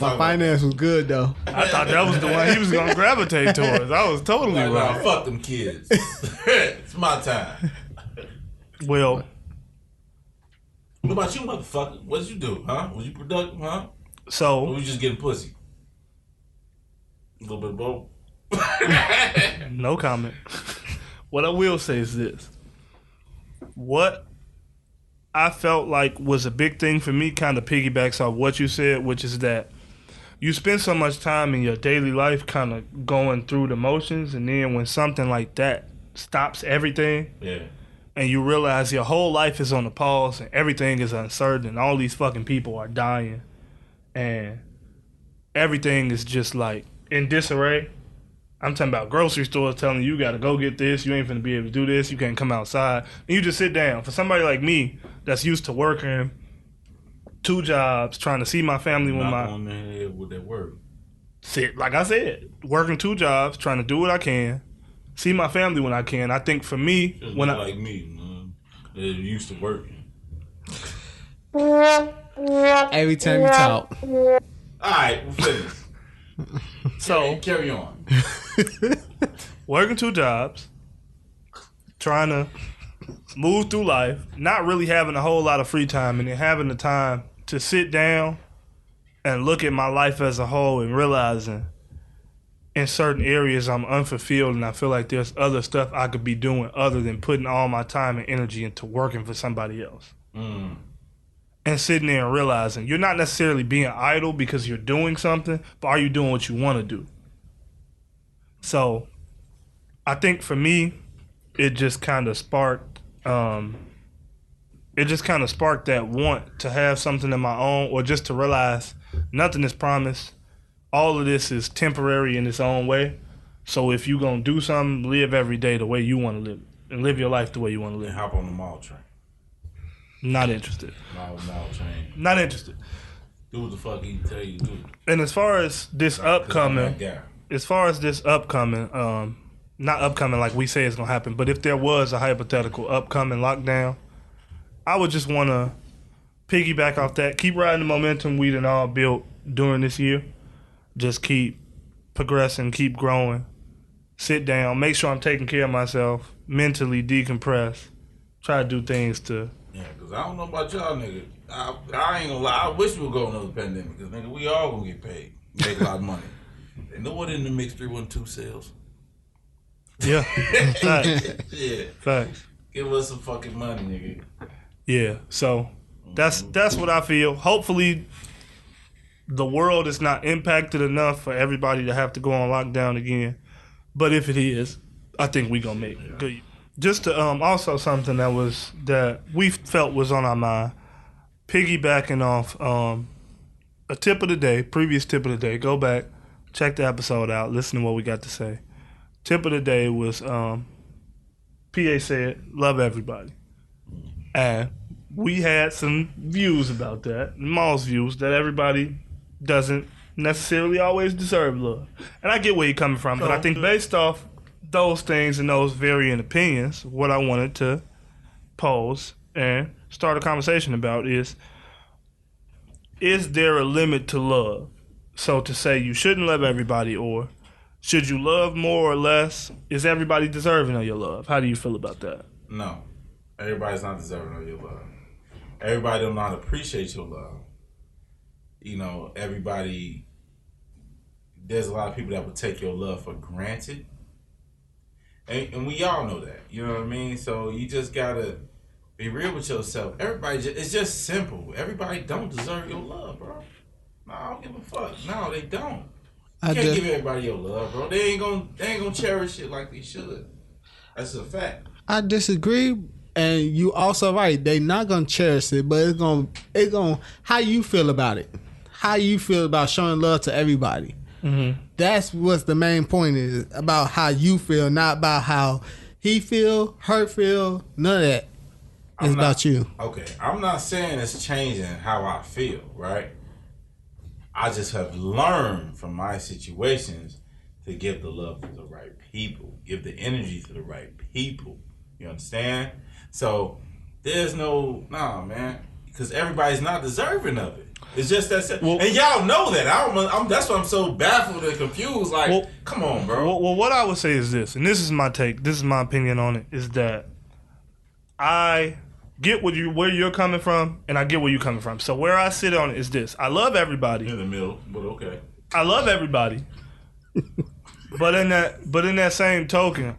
My finance was good though. I thought that was the one he was gonna gravitate towards. I was totally Like, wrong. nah, fuck them kids. It's my time. Well, What about you, motherfucker? What did you do, huh? Was you productive, huh? Or so was you just getting pussy? A little bit of both. no comment. What I will say is this. What I felt like was a big thing for me kind of piggybacks off what you said, which is that you spend so much time in your daily life kind of going through the motions, and then when something like that stops everything, Yeah. and you realize your whole life is on a pause and everything is uncertain and all these fucking people are dying and everything is just like in disarray. I'm talking about grocery stores telling you gotta go get this, you ain't finna be able to do this, you can't come outside. And you just sit down. For somebody like me that's used to working 2 jobs, trying to see my family when Knock on the head with that word. like I said, working 2 jobs, trying to do what I can, see my family when I can. I think for me, Just when like me, man, that used to working. Every time you talk. All right, we'll finish. so Carry on. working 2 jobs, trying to move through life, not really having a whole lot of free time, and then having the time to sit down and look at my life as a whole and realizing in certain areas I'm unfulfilled and I feel like there's other stuff I could be doing other than putting all my time and energy into working for somebody else. And sitting there and realizing you're not necessarily being idle because you're doing something, but are you doing what you want to do? So I think for me, it just kind of sparked that want to have something of my own, or just to realize nothing is promised. All of this is temporary in its own way. So if you gonna do something, live every day the way you want to live, and live your life the way you want to live. And hop on the mall train. Not interested. Mall train. Not interested. Do what the fuck he tell you to do. And as far as this upcoming, not upcoming like we say it's gonna happen, but if there was a hypothetical upcoming lockdown, I would just want to piggyback off that, keep riding the momentum we done all built during this year. Just keep progressing, keep growing. Sit down, make sure I'm taking care of myself, mentally decompress, try to do things to. Yeah, because I don't know about y'all niggas. I ain't gonna lie. I wish we would go another pandemic, because nigga, we all gonna get paid, make a lot of money. And know what in the mix 312 sales? Yeah, facts. Yeah, Facts. give us some fucking money, nigga. Yeah, so that's what I feel. Hopefully, the world is not impacted enough for everybody to have to go on lockdown again. But if it is, I think we gonna make it good. Just to also something that we felt was on our mind, piggybacking off a tip of the day, previous tip of the day. Go back, check the episode out, listen to what we got to say. Tip of the day was PA said, "Love everybody," and we had some views about that, Maul's views, that everybody doesn't necessarily always deserve love. And I get where you're coming from, but I think based off those things and those varying opinions, what I wanted to pose and start a conversation about is there a limit to love? So to say you shouldn't love everybody, or should you love more or less? Is everybody deserving of your love? How do you feel about that? No, everybody's not deserving of your love. Everybody don't know how to appreciate your love. You know, everybody, there's a lot of people that would take your love for granted. And we all know that. You know what I mean? So you just gotta be real with yourself. Everybody, it's just simple. Everybody don't deserve your love, bro. No, I don't give a fuck. No, they don't. You can't give everybody your love, bro. They ain't gonna cherish it like they should. That's a fact. I disagree, and you also right. They not gonna cherish it, but it's gonna. How you feel about it? How you feel about showing love to everybody? Mm-hmm. That's what the main point is, about how you feel, not about how he feel, her feel, none of that. It's about you. Okay, I'm not saying it's changing how I feel, right? I just have learned from my situations to give the love to the right people, give the energy to the right people. You understand? So there's nah, man, because everybody's not deserving of it. It's just that, and y'all know that. That's why I'm so baffled and confused. Like, come on, bro. Well, what I would say is this, and this is my take. This is my opinion on it. Is that I get where you're coming from, and I get where you're coming from. So where I sit on it is this: I love everybody. In the middle, but okay. I love everybody, but in that same token,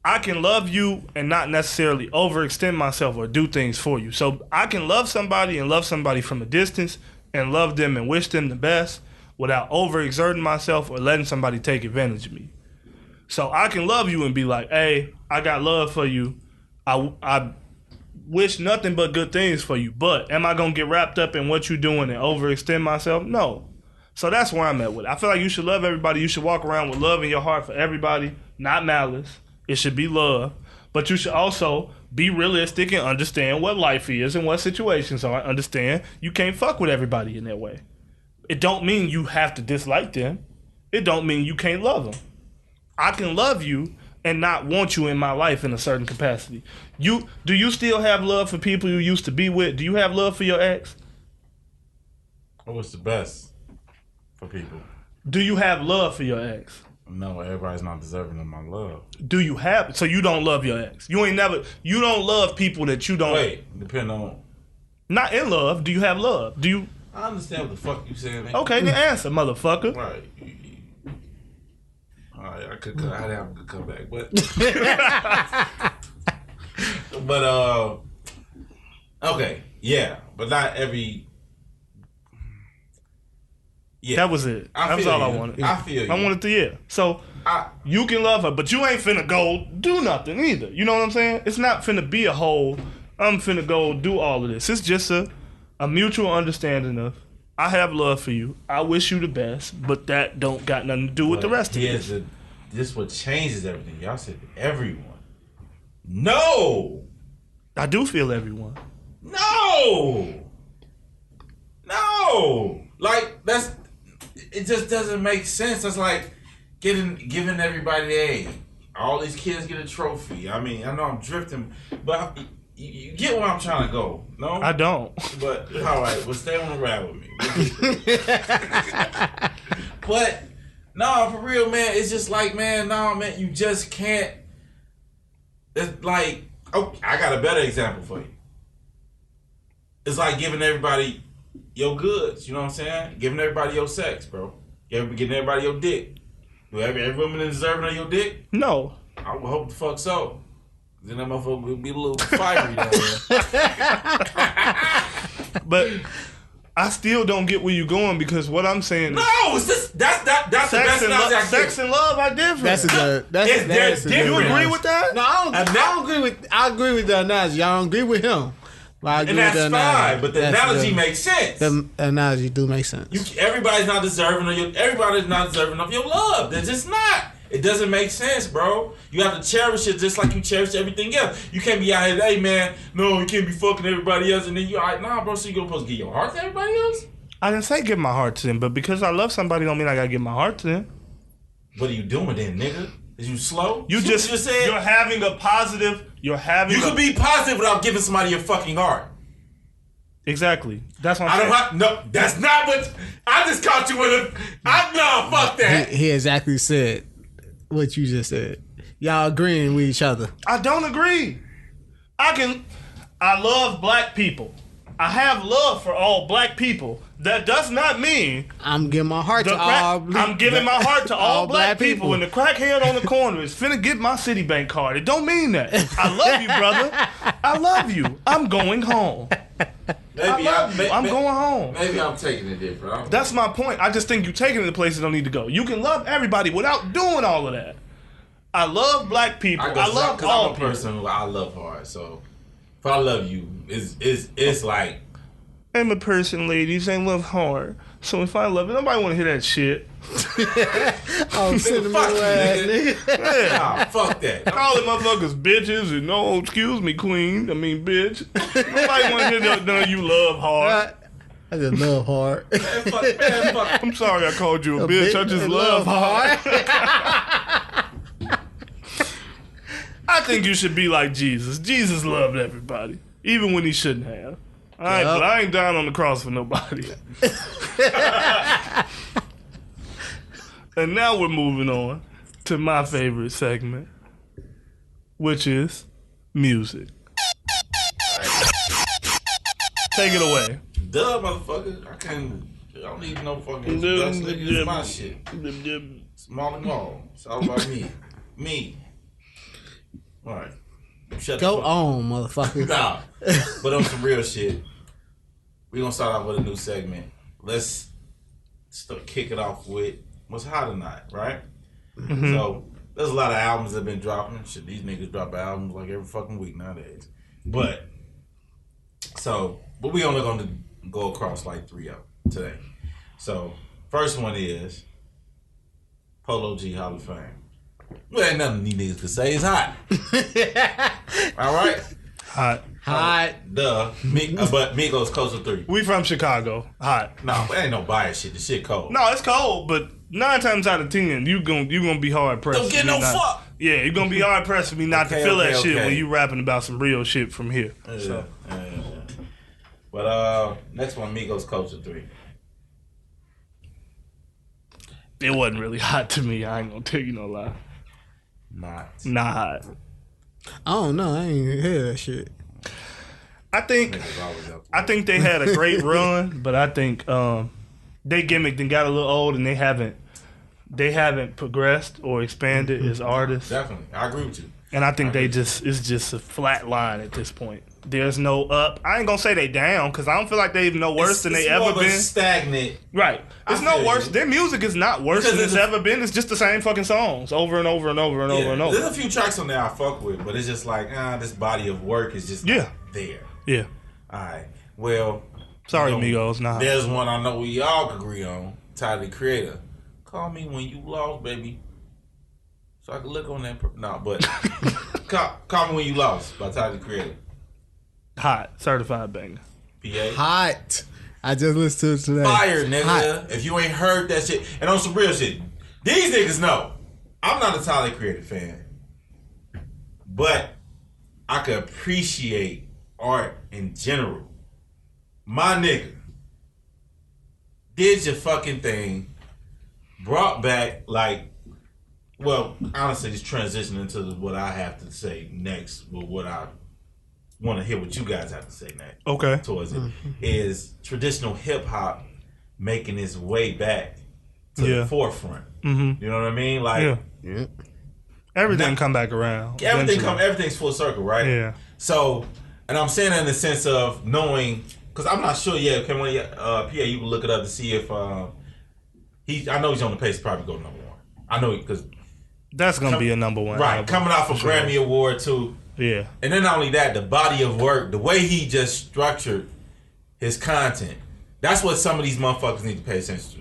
I can love you and not necessarily overextend myself or do things for you. So I can love somebody and love somebody from a distance and love them and wish them the best without overexerting myself or letting somebody take advantage of me. So I can love you and be like, hey, I got love for you. I wish nothing but good things for you. But am I going to get wrapped up in what you're doing and overextend myself? No. So that's where I'm at with it. I feel like you should love everybody. You should walk around with love in your heart for everybody, not malice. It should be love, but you should also be realistic and understand what life is and what situations are. Understand you can't fuck with everybody in that way. It don't mean you have to dislike them. It don't mean you can't love them. I can love you and not want you in my life in a certain capacity. Do you still have love for people you used to be with? Do you have love for your ex? What's the best for people? Do you have love for your ex? No, everybody's not deserving of my love. Do you have? So you don't love your ex? You don't love people that you don't. Wait, depend on. Not in love. Do you have love? Do you? I understand what the fuck you saying. Man. Okay, then answer, motherfucker. Right. All right, I'd have a good comeback, but okay, yeah, but not every. Yeah, that was it. That was all I wanted. I feel you. I wanted to, So you can love her, but you ain't finna go do nothing either. You know what I'm saying? It's not finna be a whole, I'm finna go do all of this. It's just a mutual understanding of, I have love for you. I wish you the best, but that don't got nothing to do with the rest of it. This what changes everything. Y'all said everyone. No! I do feel everyone. No! Like, it just doesn't make sense. That's like giving everybody all these kids get a trophy. I mean, I know I'm drifting, but you get where I'm trying to go. No, I don't. But all right, well, stay on the ride with me. But no, for real, man, it's just like, man, you just can't. It's like, I got a better example for you. It's like giving everybody your goods, you know what I'm saying? Giving everybody your sex, bro. Giving everybody your dick. Do every woman deserving of your dick? No. I would hope the fuck so. Then that motherfucker would be a little fiery down there. But I still don't get where you're going, because what I'm saying is, no, it's just that's the best analogy I can sex and love are different. That's different. You agree with that? No, I don't agree with. I agree with the analogy. I don't agree with him. And that's fine, but the analogy makes sense. The analogy do make sense. Everybody's not deserving of your love. They're just not. It doesn't make sense, bro. You have to cherish it just like you cherish everything else. You can't be out here, hey man, no, you can't be fucking everybody else, and then you're like, nah, bro, so you're supposed to give your heart to everybody else? I didn't say give my heart to them, but because I love somebody don't mean I gotta give my heart to them. What are you doing then, nigga? Is you slow? You just said you're having a positive. You could be positive without giving somebody your fucking heart. Exactly. That's what I'm saying. No, that's not what. I just caught you with no, fuck that. He exactly said what you just said. Y'all agreeing with each other. I don't agree. I love black people. I have love for all black people. That does not mean I'm giving my heart to all. I'm giving my heart to all black people. And the crackhead on the corner is finna get my Citibank card. It don't mean that. I love you, brother. I love you. I'm going home. I'm going home. Maybe I'm taking it different. That's my point. I just think you're taking it to places that don't need to go. You can love everybody without doing all of that. I love black people. I love all I'm a person who I love hard. So if I love you, it's like I'm a person, ladies. I love hard. So if I love it, nobody want to hear that shit. Oh, sentimental Fuck you, ass nigga. nigga. Nah, fuck that. Calling motherfuckers bitches and no, excuse me, queen. I mean, bitch. Nobody want to hear no, you love hard. I just love hard. Man, fuck. I'm sorry I called you a bitch. I just love hard. I think you should be like Jesus. Jesus loved everybody, even when he shouldn't have. All right, but I ain't down on the cross for nobody. And now we're moving on to my favorite segment, which is music. Take it away. Duh, motherfucker. I don't need no fucking introduction. It's my shit. Small and all. It's all about me. Me. All right. Shut Go the fuck on, motherfucker. Nah. But on some real shit, we gonna start off with a new segment. Let's kick it off with what's hot or not, right? Mm-hmm. So there's a lot of albums that have been dropping. Shit, these niggas drop albums like every fucking week nowadays. But we only gonna go across like 3 of them today. So first one is Polo G Hall of Fame. Well, ain't nothing these niggas could say. It's hot. All right? Hot. Duh. But Migos Coastal 3. We from Chicago. Hot. No, it ain't no bias shit. The shit cold. No, it's cold, but 9 times out of 10, you gonna be hard pressed. Don't get no fuck. Yeah, you gonna be hard pressed for me not to feel that shit when you rapping about some real shit from here. Yeah. But next one, Migos Coastal 3. It wasn't really hot to me. I ain't gonna tell you no lie. Not hot. I don't know. I ain't hear that shit. I think they had a great run, but I think they gimmicked and got a little old, and they haven't progressed or expanded as artists. Definitely, I agree with you. And I think it's just a flat line at this point. There's no up. I ain't gonna say they down because I don't feel like they're no worse than they ever been. Stagnant. Right. It's no worse. Their music is not worse than it's ever been. It's just the same fucking songs over and over and over and over and over. There's a few tracks on there I fuck with, but it's just like this body of work is just there. Yeah. All right. Well, sorry, Migos. Nah. There's one I know we all can agree on. Tyler, the Creator. Call me when you lost, baby. So I can look on that. But call me when you lost by Tyler, the Creator. Hot. Certified banger. PA. Hot. I just listened to it today. Fire, nigga. Hot. If you ain't heard that shit. And on some real shit. These niggas know. I'm not a Tyler, Creator fan. But I can appreciate art in general. My nigga. Did your fucking thing. Brought back, honestly, just transitioning into what I have to say next, with what I want to hear what you guys have to say next. Okay. Towards it is traditional hip hop making its way back to the forefront. Mm-hmm. You know what I mean? Everything come back around. Everything's full circle, right? Yeah. So, and I'm saying that in the sense of knowing, because I'm not sure yet. Okay, when PA, you can look it up to see if I know he's on the pace to probably go number 1. I know because that's gonna be a number 1. Right, coming off a Grammy Award too. Yeah. And then not only that, the body of work, the way he just structured his content. That's what some of these motherfuckers need to pay attention to.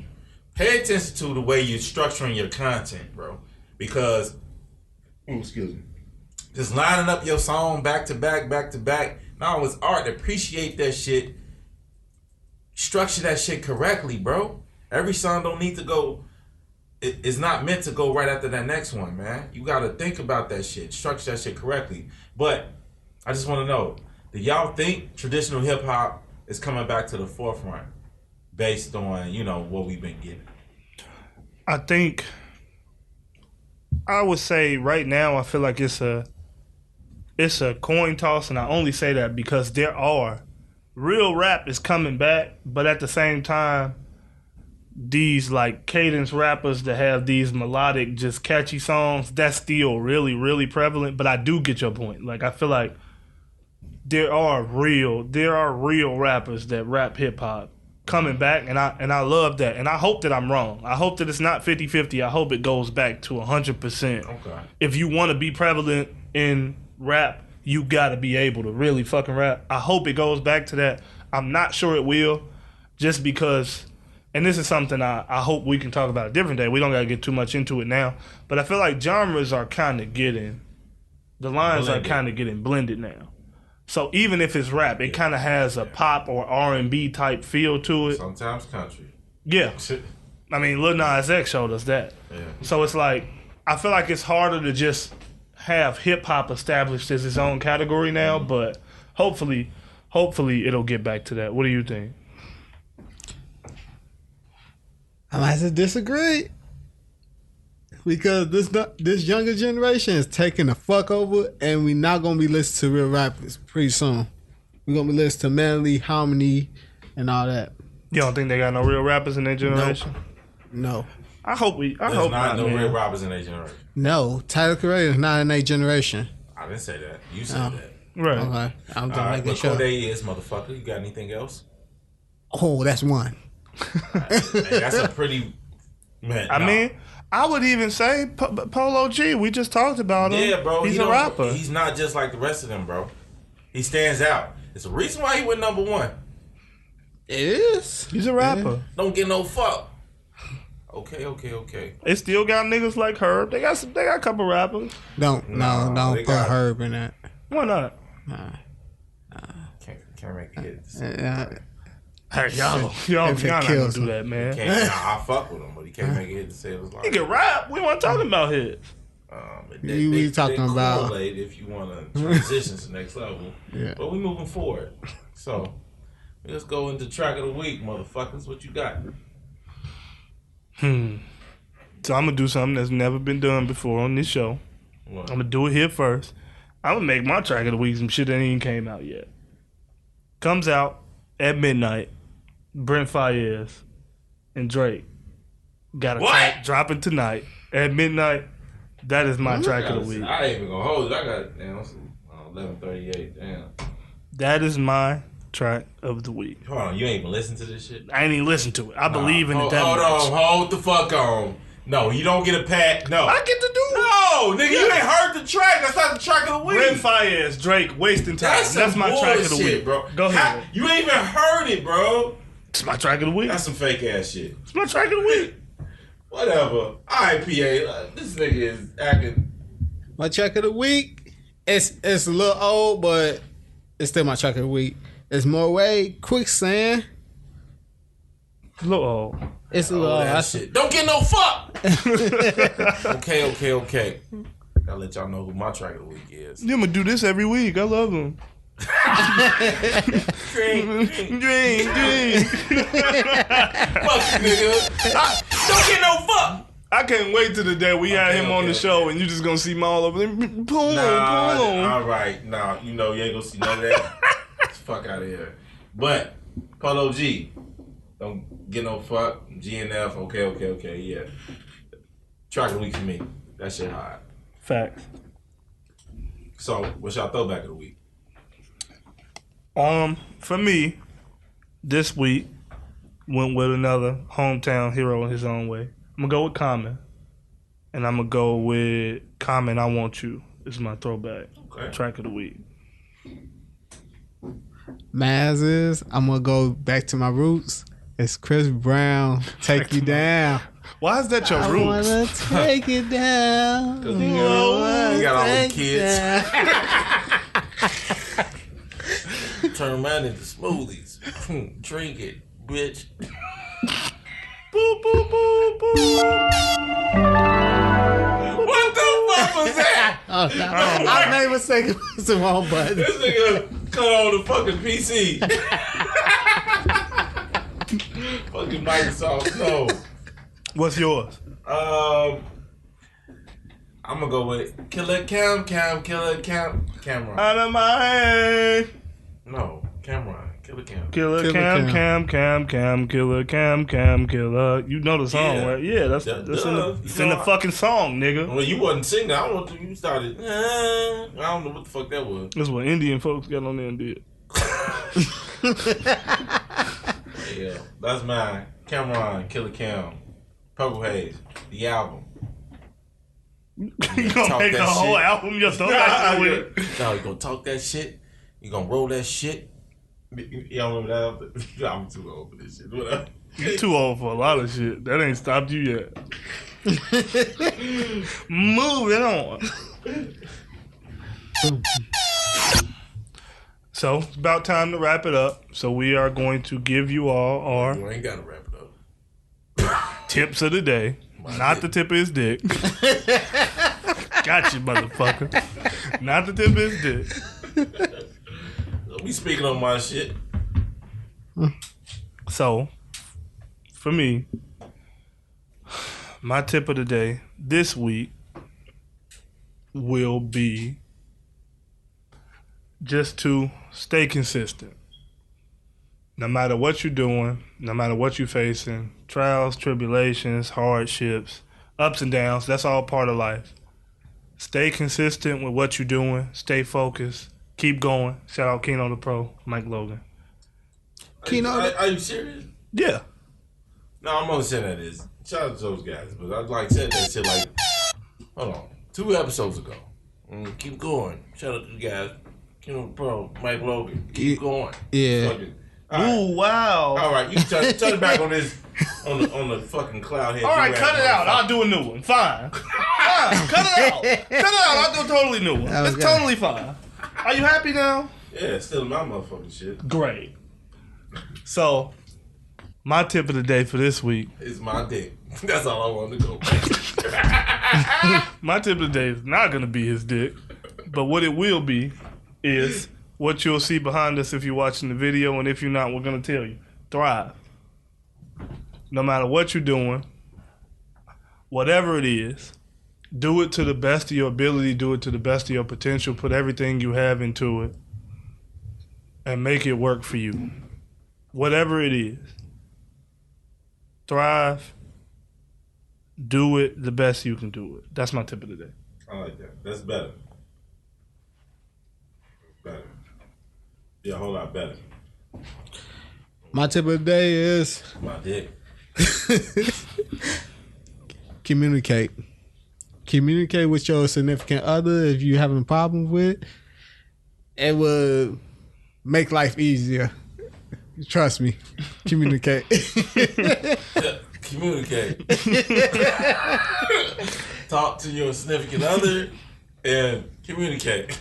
Pay attention to the way you're structuring your content, bro. Because, excuse me, just lining up your song back to back. No, it's art. Appreciate that shit. Structure that shit correctly, bro. Every song don't need to go. It's not meant to go right after that next one, man. You got to think about that shit. Structure that shit correctly. But I just want to know, do y'all think traditional hip hop is coming back to the forefront based on, what we've been getting? I think I would say right now I feel like it's a coin toss, and I only say that because there are real rap is coming back, but at the same time these cadence rappers that have these melodic, just catchy songs, that's still really, really prevalent. But I do get your point. I feel like there are real rappers that rap hip hop coming back, and I love that. And I hope that I'm wrong. I hope that it's not 50-50. I hope it goes back to 100%. Okay. If you want to be prevalent in rap, you gotta be able to really fucking rap. I hope it goes back to that. I'm not sure it will, just because, and this is something I hope we can talk about a different day. We don't gotta get too much into it now, but I feel like genres are kind of getting, the lines are kind of getting blended now. So even if it's rap, it kind of has a pop or R&B type feel to it. Sometimes country. Yeah. I mean, Lil Nas X showed us that. Yeah. So it's like, I feel like it's harder to just have hip-hop established as its own category now, but hopefully it'll get back to that. What do you think? I might have to disagree. Because this younger generation is taking the fuck over, and we not gonna be listening to real rappers pretty soon. We're gonna be listening to Melody, Harmony, and all that. You don't think they got no real rappers in their generation? No. I hope not. No real rappers in their generation. No, Tyler Creator is not in their generation. I didn't say that. You said that. Right. Okay. I'm just making but sure. Koday is, motherfucker. You got anything else? Oh, that's one. Hey, that's a pretty man. I mean, I would even say Polo G. We just talked about him. Yeah, bro. He's a rapper. He's not just like the rest of them, bro. He stands out. It's a reason why he went number one. It is. He's a rapper. Yeah. Don't get no fuck. Okay. They still got niggas like Herb. They got a couple rappers. Don't put Herb in that. Why not? Nah. Can't make it hit. Hey, y'all not gonna do that, man. I fuck with him, but he can't make it hit to say it was like. He can rap. We weren't talking about his. We talking about if you want to transition to the next level. Yeah. But we moving forward. So let's go into track of the week, motherfuckers. What you got? So I'm gonna do something that's never been done before on this show. What? I'm gonna do it here first. I'm gonna make my track of the week some shit that ain't even came out yet. Comes out at midnight. Brent Faiyaz and Drake got a track dropping tonight at midnight. That is my track of the week. I ain't even gonna hold it. I got 11:38. Damn. That is my track of the week. Hold on, you ain't even listen to this shit? I ain't even listen to it. I believe in it that much. Hold the fuck on. No, you don't get a pat. No. I get to do it. No, nigga, you ain't heard the track. That's not the track of the week. Brent Faiyaz, Drake, wasting time. That's my track of the week, bro. Go ahead. You ain't even heard it, bro. It's my track of the week. That's some fake ass shit. It's my track of the week. Whatever. IPA. This nigga is acting. My track of the week. It's a little old, but it's still my track of the week. It's More Way, Quicksand. It's a little old. It's a little old. Shit. Don't get no fuck. Okay. Gotta let y'all know who my track of the week is. You gonna do this every week. I love him. Drink. Fuck you, nigga. Don't get no fuck. I can't wait till the day we have him on the show and you just gonna see him all over there. Boom. All right. Nah, you know you ain't gonna see none of that. Fuck out of here. But Polo G, don't get no fuck. GNF. Okay. Yeah. Track of the week for me. That shit hard. Facts. So, what's y'all throwback of the week? For me, this week went with another hometown hero in his own way. I'm gonna go with Common, and I'm gonna go with Common. I Want You is my throwback track of the week. Maz is, I'm gonna go back to my roots. It's Chris Brown, Take You Down. Why is that your I roots? wanna take it down. Cause you got all the kids. Turn around into smoothies. Drink it, bitch. Boo, boo, boo, boo. What the fuck was that? Oh, no. I made a mistake. It's the wrong button. This nigga cut on the fucking PC. Fucking Microsoft. No. What's yours? I'm gonna go with Killer Cameron. Out of my head. No, Cameron. Killer Cam. Killer Cam. You know the song, right? Yeah, that's in the fucking song, nigga. Well, you wasn't singing. I don't know if you started. I don't know what the fuck that was. That's what Indian folks got on there and did. Yeah, that's mine. Cameron, Killer Cam, Purple Haze, the album. You gonna make a whole album yourself? No, you gonna talk that shit. You gonna roll that shit. Y'all remember that? I'm too old for this shit. Whatever. You too old for a lot of shit. That ain't stopped you yet. Moving on. So it's about time to wrap it up. So we are going to give you all our You ain't gotta wrap it up. tips of the day. Not the tip of his dick. Got you, motherfucker. Not the tip of his dick. Don't be speaking on my shit. So, for me, my tip of the day this week will be just to stay consistent. No matter what you're doing, no matter what you're facing, trials, tribulations, hardships, ups and downs, that's all part of life. Stay consistent with what you're doing. Stay focused. Keep going. Shout out Keno the Pro, Mike Logan. Are you serious? Yeah. No, I'm only saying that is. Shout out to those guys. But I like said that shit like, hold on, 2 episodes ago. Keep going. Shout out to the guys. Keno the Pro, Mike Logan. Keep going. Yeah. Ooh, wow. All right, you turn it back on this, on the fucking cloud head. All right, cut it out. I'll do a new one. Fine. Fine. Cut it out. Cut it out. I'll do a totally new one. That's totally fine. Are you happy now? Yeah, it's still my motherfucking shit. Great. So, my tip of the day for this week is my dick. That's all I wanted to go. My tip of the day is not going to be his dick, but what it will be is what you'll see behind us if you're watching the video, and if you're not, we're going to tell you. Thrive. No matter what you're doing, whatever it is, do it to the best of your ability, do it to the best of your potential, put everything you have into it, and make it work for you. Whatever it is. Thrive. Do it the best you can do it. That's my tip of the day. I like that. That's better. Better. Yeah, a whole lot better. My tip of the day is my dick. Communicate. Communicate with your significant other if you're having problems with it. It will make life easier. Trust me. Communicate. Communicate. Talk to your significant other and communicate.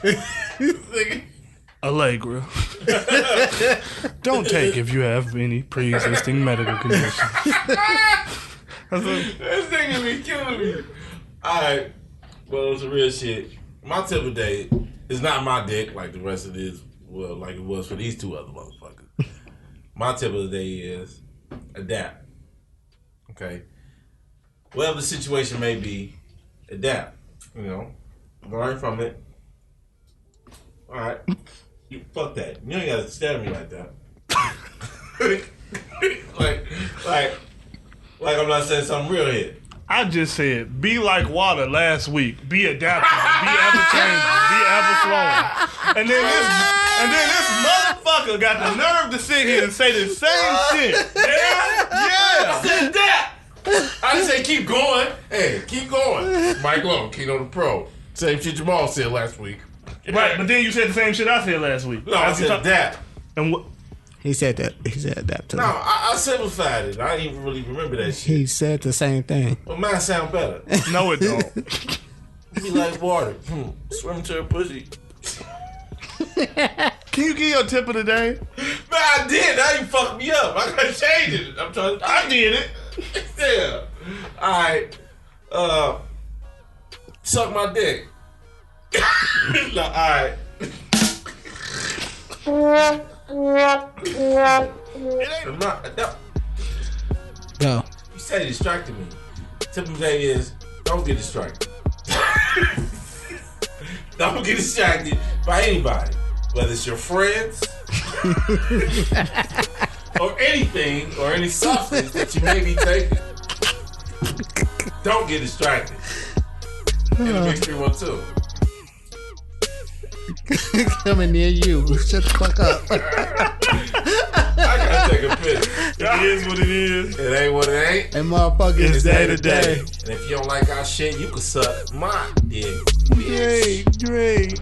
Allegra. Don't take if you have any pre-existing medical conditions. This nigga be killing me. Alright, well, it's a real shit. My tip of the day is not my dick like the rest of this, well, like it was for these 2 other motherfuckers. My tip of the day is adapt. Okay? Whatever the situation may be, adapt. You know, learn from it. Alright. You fuck that. You ain't gotta stare at me like that. like I'm not saying something real here. I just said, be like water last week. Be adaptable. Be ever changing. Be ever flowing. And then this motherfucker got the nerve to sit here and say the same shit. Yeah. I said that. I didn't say keep going. Hey, keep going. Mike Long, Keno the Pro. Same shit Jamal said last week. Right, but then you said the same shit I said last week. No, I said that. And what? He said that. He said that too. No, I simplified it. I didn't even really remember that shit. He said the same thing. Well, mine sound better. No, it don't. Be like water. Swim to a pussy. Can you give your tip of the day? Man, I did. Now you fucked me up. I gotta change it. I'm trying to. I did it. Yeah. Alright. Suck my dick. No, alright. Go. You said it distracted me. Tip of the day is don't get distracted. Don't get distracted by anybody, whether it's your friends or anything or any substance that you may be taking. Don't get distracted. In the Mix 312. Coming near you. Shut the fuck up. I gotta take a piss. It is what it is. It ain't what it ain't. And motherfucker, It's it's day day to to day. day. And if you don't like our shit, you can suck my dick. Great.